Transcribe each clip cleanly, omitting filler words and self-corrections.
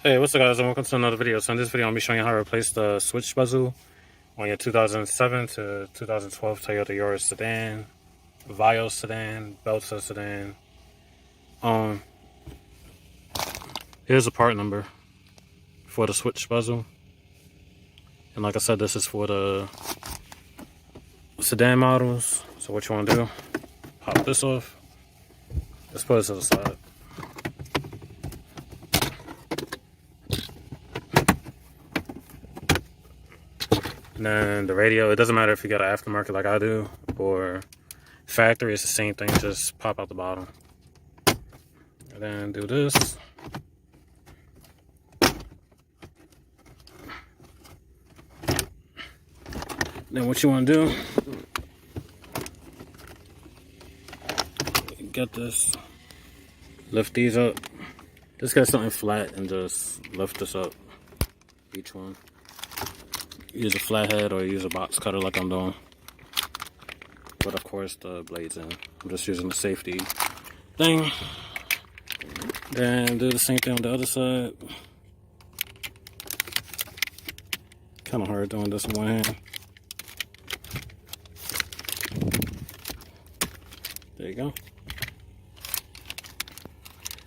Hey, what's up guys, and welcome to another video. So in this video, I'm going to be showing you how to replace the switch bezel on your 2007 to 2012 Toyota Yaris sedan, Vios sedan, Bezel sedan. Here's a part number for the switch bezel. And like I said, this is for the sedan models. So what you want to do, pop this off. Let's put this to the side. And then the radio, it doesn't matter if you got an aftermarket like I do or factory, it's the same thing, just pop out the bottom. And then do this. Then what you want to do, get this, lift these up. Just get something flat and just lift this up, each one. Use a flathead or use a box cutter like I'm doing. But of course the blade's in. I'm just using the safety thing. Then do the same thing on the other side. Kind of hard doing this in one hand. There you go.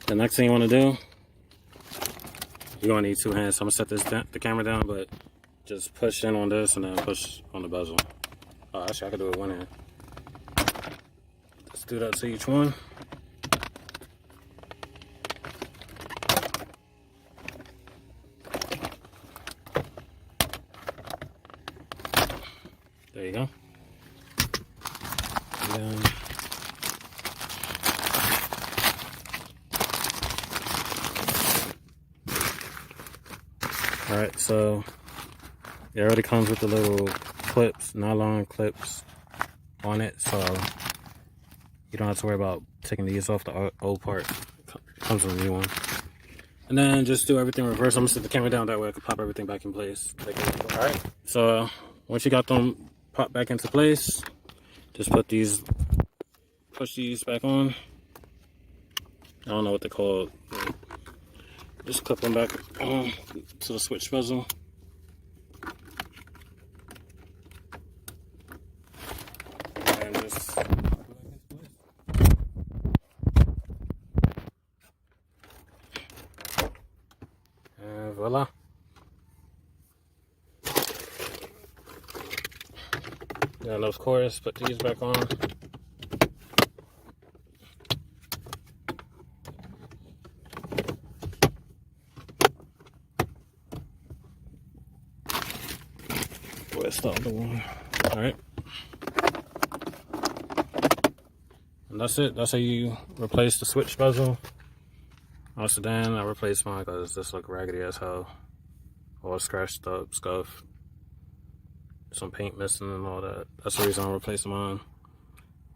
The next thing you want to do, you're going to need two hands. So I'm going to set the camera down, but just push in on this and then push on the bezel. Oh, actually, I could do it with one hand. Let's do that to each one. There you go. And then alright, so it already comes with the little clips, nylon clips on it, so you don't have to worry about taking these off the old part. It comes with a new one. And then just do everything reverse. I'm gonna set the camera down, that way I can pop everything back in place. Alright, so once you got them popped back into place, just push these back on. I don't know what they're called. Just clip them back on to the switch bezel. And just and voila. And of course, put these back on. Stop the one. Alright. And that's it. That's how you replace the switch bezel on a sedan. I replaced mine because this look raggedy as hell. All scratched up, scuffed. Some paint missing and all that. That's the reason I'm replacing mine.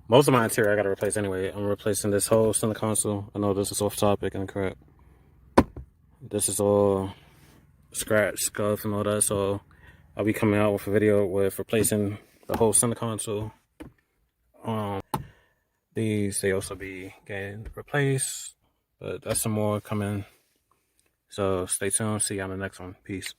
Most of my interior I gotta replace anyway. I'm replacing this whole center console. I know this is off topic and crap. This is all scratched, scuffed and all that, so I'll be coming out with a video with replacing the whole center console. These, they also be getting replaced, but that's some more coming. So stay tuned, see you on the next one. Peace.